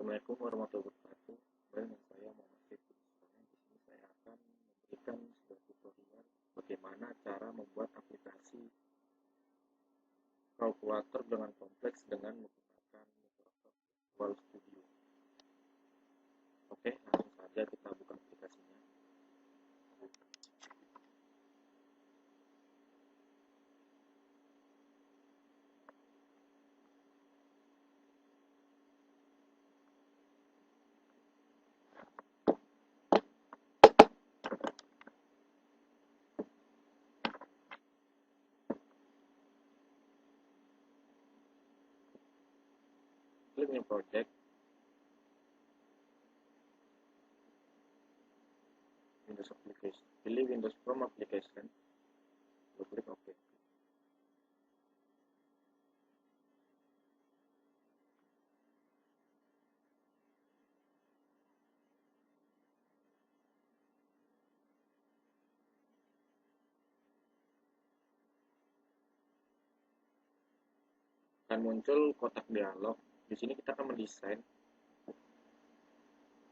Assalamualaikum warahmatullahi wabarakatuh. Kembali dengan saya Muhammad Saiful Islam. Di sini saya akan memberikan sebuah tutorial bagaimana cara membuat aplikasi kalkulator dengan kompleks dengan menggunakan Microsoft Visual Studio. Oke, langsung saja kita buka aplikasinya. Klik New Project, Windows Application, pilih Windows from Application, lalu klik OK. Akan muncul kotak dialog. Di sini kita akan mendesain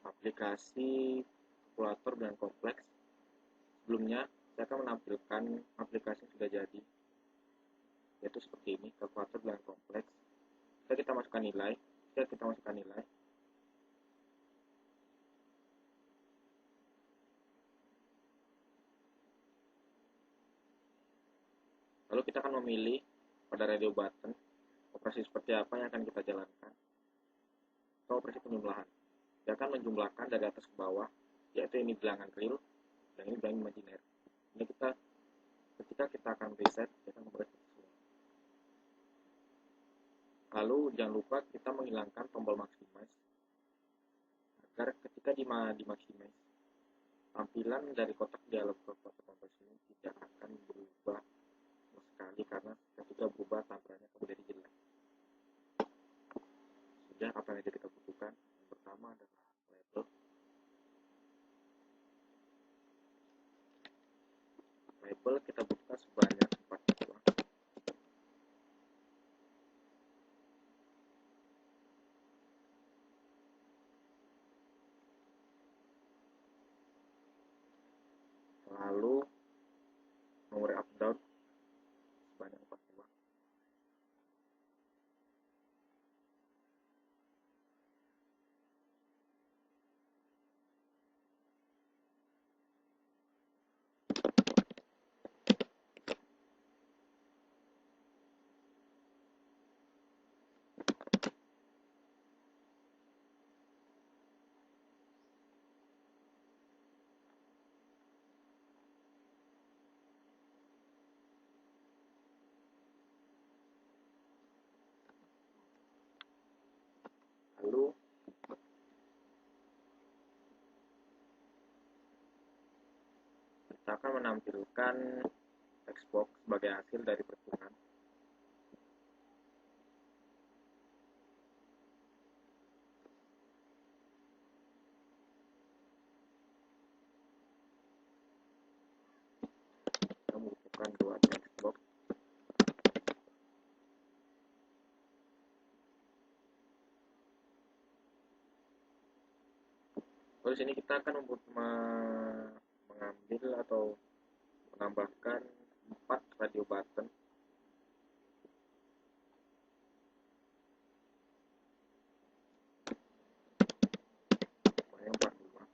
aplikasi kalkulator dengan kompleks. Sebelumnya saya akan menampilkan aplikasi yang sudah jadi, yaitu seperti ini, kalkulator dengan kompleks. Kita masukkan nilai, lalu kita akan memilih pada radio button operasi seperti apa yang akan kita jalankan. Atau operasi penjumlahan, dia akan menjumlahkan dari atas ke bawah, yaitu ini bilangan real dan ini bilangan imajiner. Ini ketika kita akan reset, dia akan membuat semua. Lalu jangan lupa kita menghilangkan tombol maximize agar ketika di maximize, tampilan dari kotak dialog kalkulator kompleks ini tidak akan berubah sekali, karena ketika berubah tampilannya akan menjadi jelek. Sudah, apa yang kita butuhkan? Yang pertama adalah label. Label kita butuhkan sebanyak 4 buah. Lalu nomor up down sebanyak 4 buah. Lalu kita akan menampilkan text box sebagai hasil dari perhitungan. Kita membutuhkan 2 text box. Lalu di sini kita akan mengambil atau menambahkan 4 radio button. Yang 4 buah.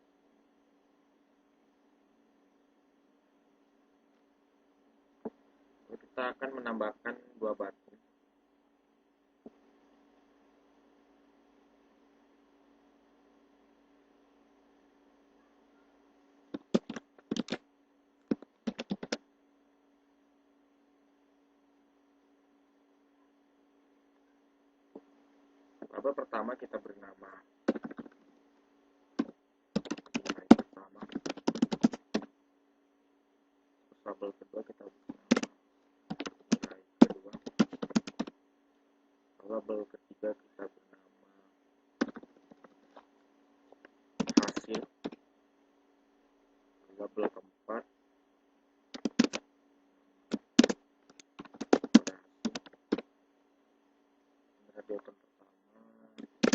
Lalu kita akan menambahkan 2 button. Label pertama kita beri nama nilai pertama. Terus label kedua kita beri nama nilai kedua. Label ketiga kita beri nama hasil. Label keempat pada hasil. Radio pertama penjumlahan.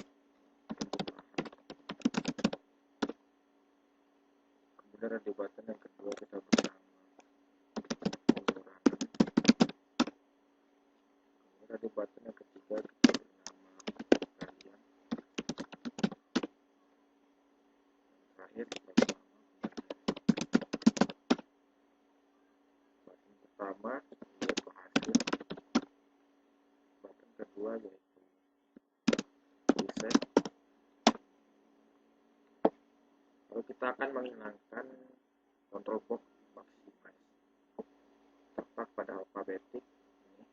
radio button yang kedua kita bernama pengurangan. Kemudian radio button yang ketiga kita bernama galian. Terakhir kita bernama button pertama yaitu hasil, button kedua yaitu reset. Lalu kita akan menghilangkan control box maximize, tepat pada alfabetik ini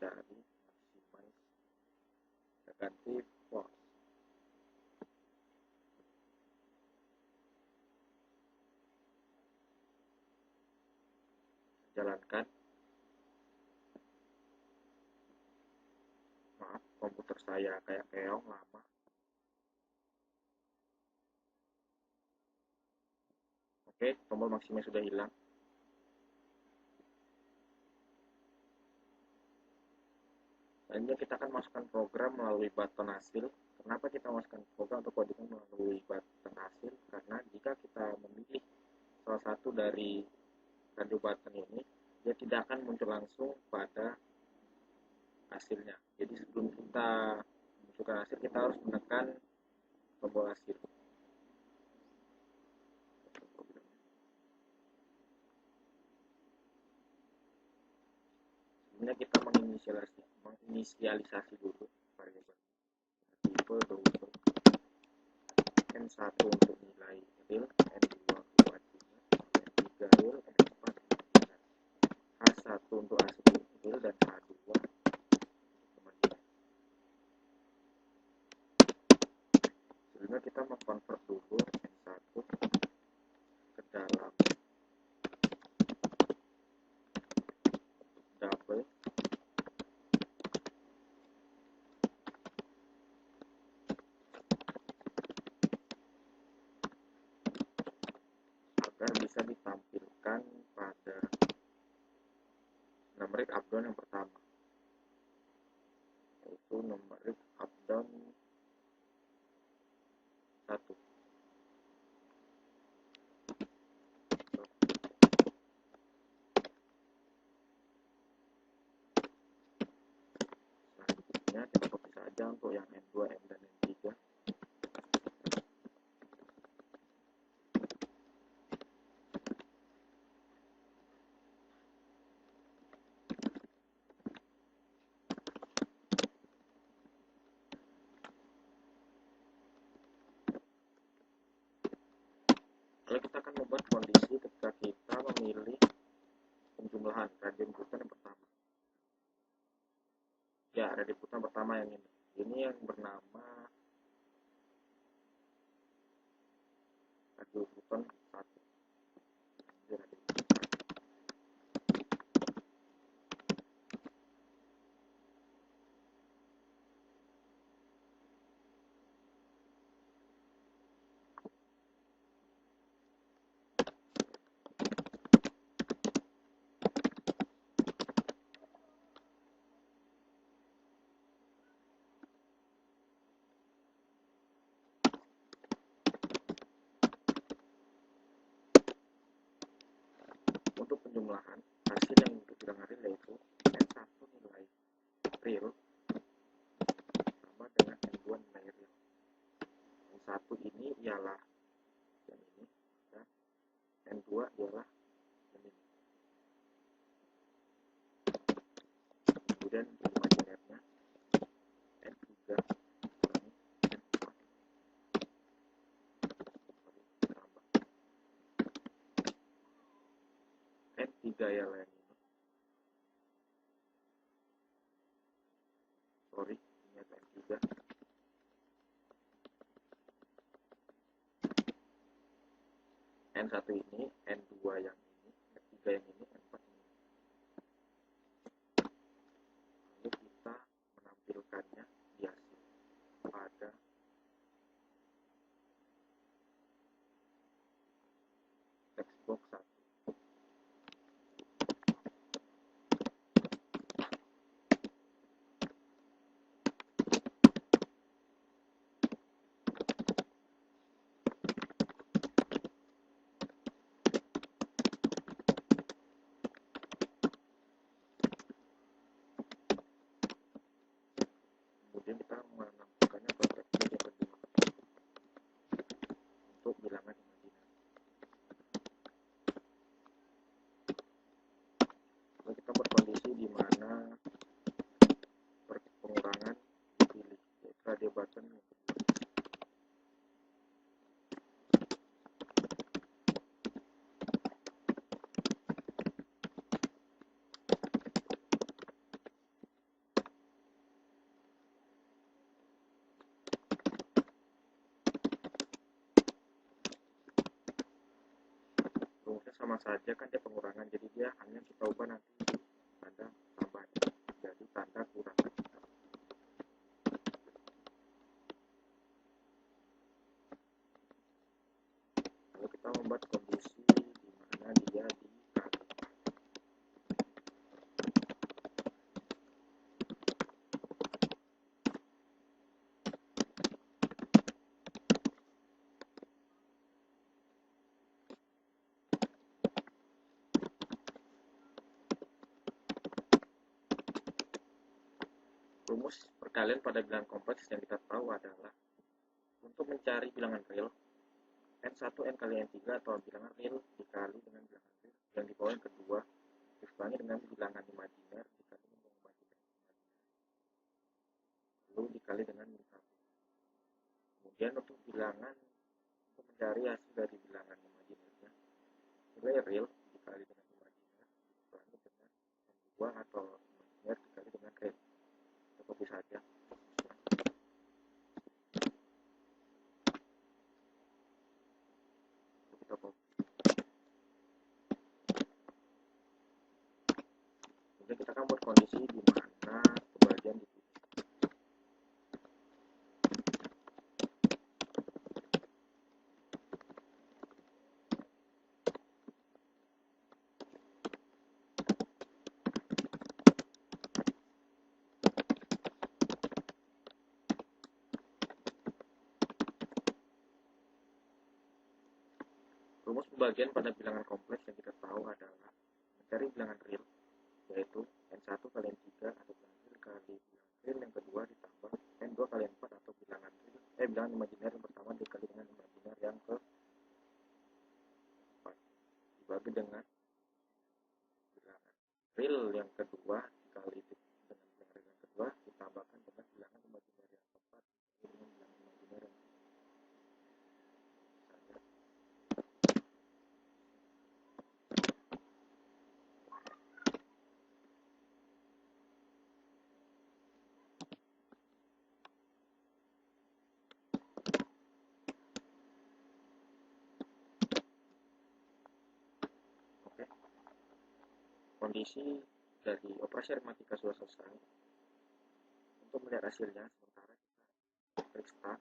dari maximize, kita ganti force. Jalankan. Maaf, komputer saya kayak keong lama. Oke, tombol maximize sudah hilang. Selanjutnya kita akan masukkan program melalui button hasil. Kenapa kita masukkan program atau coding melalui button hasil? Karena jika kita memilih salah satu dari radio button ini, dia tidak akan muncul langsung pada hasilnya. Jadi sebelum kita memasukkan hasil, kita harus menekan tombol hasil. Sebelumnya kita menginisialisasi dulu variabel tipe double n1 untuk nilai real, n2 kuadratnya, n3 real, n4 h1 untuk asli real, dan h2 kemudian. Sebelumnya kita mengkonvert dulu n1 ke dalam double agar bisa ditampilkan pada numerik up down yang pertama, yaitu numerik up down 1. Selanjutnya kita copy saja untuk yang N2, N dan N3. Lalu kita akan membuat kondisi ketika kita memilih penjumlahan radio inputan yang pertama. Ya, radio inputan pertama yang ini. Ini yang bernama radio inputan 1. Ini radio inputan 1. Untuk penjumlahan hasil yang dibilang real yaitu N1 nilai real sama dengan N2 nilai real. N1 ini ialah yang ini dan N2 ialah yang ini. Kemudian imaginernya N3 kurangi N4 tambah N3 ialah yang ini. Sorry, ini ada N3. N1 ini, N2 yang ini, N3 yang ini, N4 ini. Lalu kita menampilkannya di hasil pada text box 1. kemudian kita menambahkannya ke threshold yang kedua untuk bilangan imajiner. Lalu kita buat kondisi di mana pengurangan dipilih, yaitu radio button yang kedua. Rumusnya sama saja kan, dia pengurangan, jadi dia hanya kita ubah nanti tanda tambahan jadi tanda kurangan. Lalu kita membuat kondisi di mana dia dikali. Rumus perkalian pada bilangan kompleks yang kita tahu adalah untuk mencari bilangan real, N1 N kali N3 atau bilangan real dikali dengan bilangan real yang di bawah yang kedua dikurangi dengan bilangan imajiner dikali dengan imajiner lalu dikali dengan min 1. Kemudian untuk bilangan, untuk mencari hasil dari bilangan imajinernya, nilai real dikali dengan imajiner dikurangi dengan M2 atau imajiner dikali dengan real. Kita copy saja. Kita copy. Kemudian kita akan buat kondisi di mana pembagian dipilih. Rumus pembagian pada bilangan kompleks yang kita tahu adalah mencari bilangan real, yaitu N1 kali N3 atau bilangan real kali bilangan real yang kedua ditambah N2 kali N4 atau bilangan real, bilangan imajiner yang pertama dikali dengan imajiner yang keempat dibagi dengan bilangan real yang kedua dikali dengan bilangan real yang kedua ditambahkan dengan bilangan imajiner yang keempat dengan bilangan imajiner yang kondisi dari operasi aritmatika sudah selesai. Untuk melihat hasilnya, sementara kita klik start.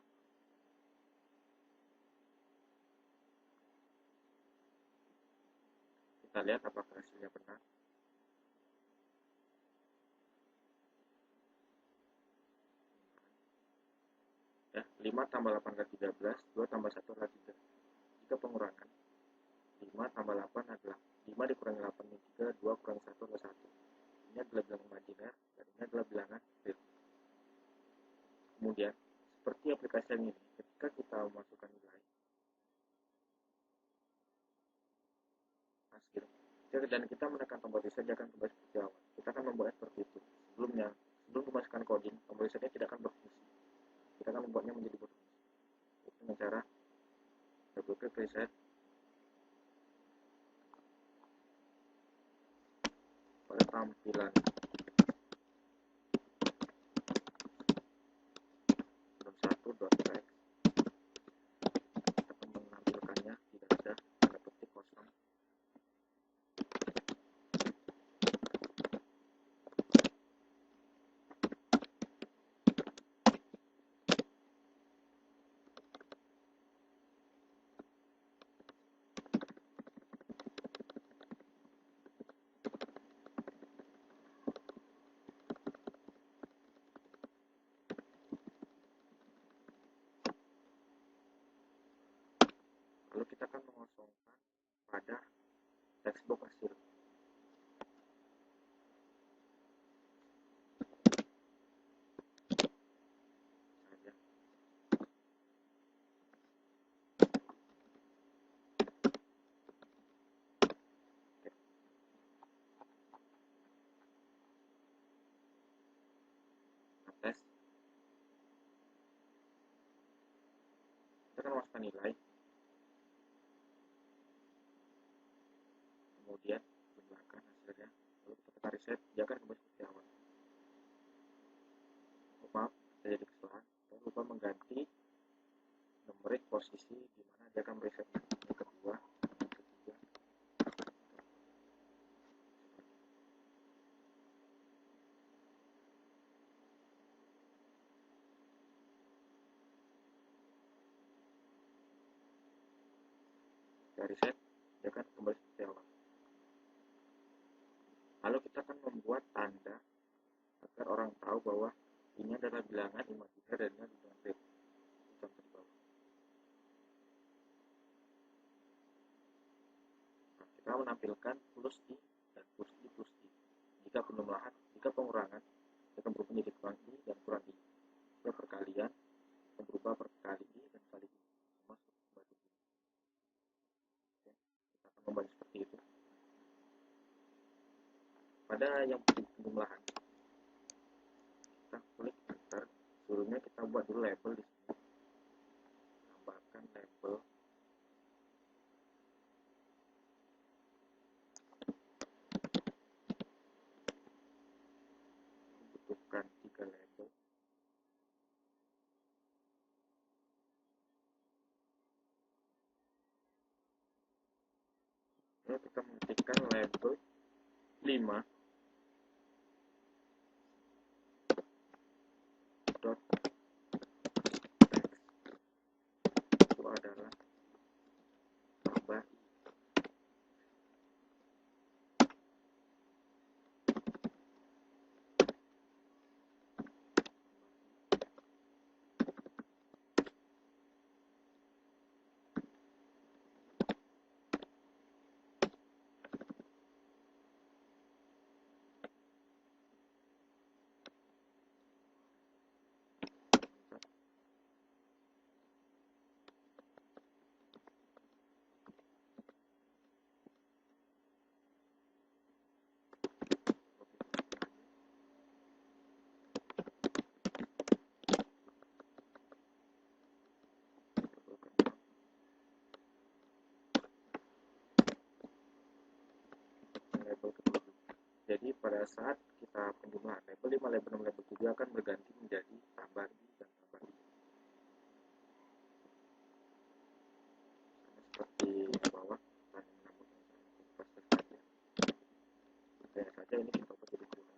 Kita lihat apakah hasilnya benar. Ya, 5 tambah 8 adalah 13, 2 tambah 1 adalah 3. Jika pengurangan, 5 tambah 8 adalah 5 dikurangi 8 min 3, 2 kurangi 1 adalah 1. Ini adalah bilangan imajiner, dan ini adalah bilangan real. Kemudian, seperti aplikasi yang ini, ketika kita memasukkan nilai hasil, dan kita menekan tombol reset, dia akan kembali seperti awal. Kita akan membuatnya seperti itu. Sebelum memasukkan coding, tombol resetnya tidak akan berfungsi. Kita akan membuatnya menjadi berfungsi dengan cara double klik reset pada tampilan .1.txt. Kita akan menampilkannya tidak ada tanda petik kosong. Lalu kita akan mengosongkan pada textbox hasil. akan masukkan nilai, kemudian jumlahkan hasilnya, lalu kita reset, dia akan kembali seperti awal. Maaf, terjadi kesalahan, saya lupa mengganti numerik posisi di mana dia akan reset yang kedua, yang ketiga. Kita reset, dia akan kembali seperti awal. Lalu kita akan membuat tanda agar orang tahu bahwa ini adalah bilangan imajiner dan ini adalah bilangan real. Contoh di bawah. Nah, kita menampilkan plus I dan plus I plus I. Jika penjumlahan, jika pengurangan, akan berubah menjadi kurang I dan kurang I. Jika perkalian, akan berubah perkali I dan kali I. Masuk batu I. Oke, kita akan membagi seperti itu. Pada yang penjumlahan, kita klik enter. Sebelumnya kita buat dulu label di sini. Tambahkan label. Butuhkan 3 label. Lalu kita mengetikkan label 5 dot text. Itu adalah tambah I. Label ke-7. Jadi pada saat kita penjumlahan label 5, label 6, label 7 akan berganti menjadi tambah I dan tambah I. Sama seperti di bawah, hanya menambahkan paste saja. Percaya saja ini kita ubah jadi kurang.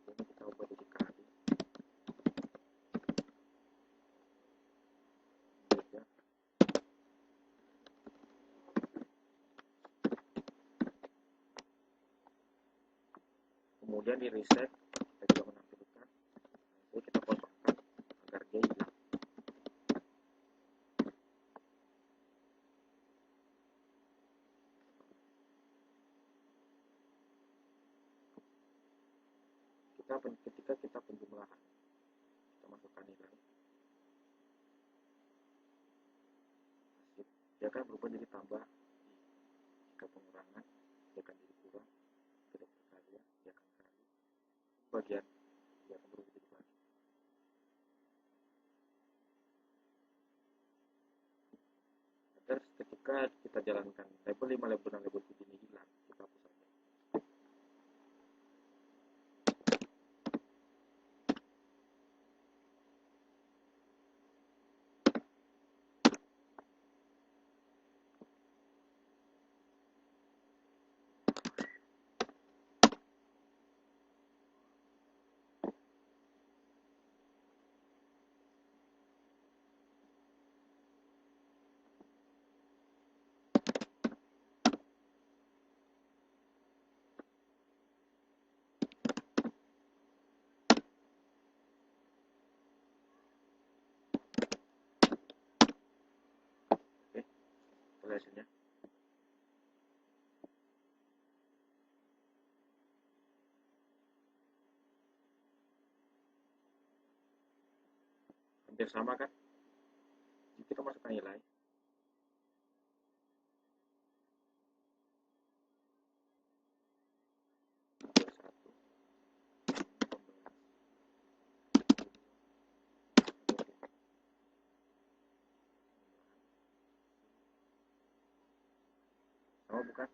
Ini kita ubah jadi kali. Kemudian di reset, kita juga menampilkan, jadi kita kosongkan agar dia hilang. Ketika kita penjumlahan, kita masukkan nilai, dia akan berubah jadi tambah I. Jika pengurangan, dia akan jadi kurang. Jika perkalian, dia akan kali. Bagian, dia akan berubah jadi bagi. Agar ketika kita jalankan label 5, label 6, label 7 ini hilang, kita hapus saja. Oke, kita lihat hasilnya. Hampir sama kan? Jika kita masukkan nilai, hampir 1, Oh bukan,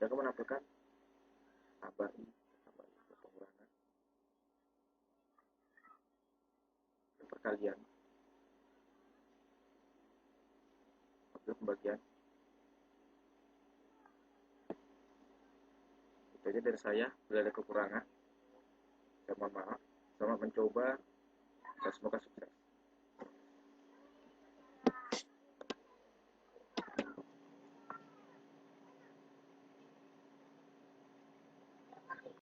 dia akan menampilkan tambah I, pengurangan, perkalian, ambil pembagian. Itu aja dari saya. Bila ada kekurangan, saya mohon maaf. Selamat mencoba dan semoga sukses.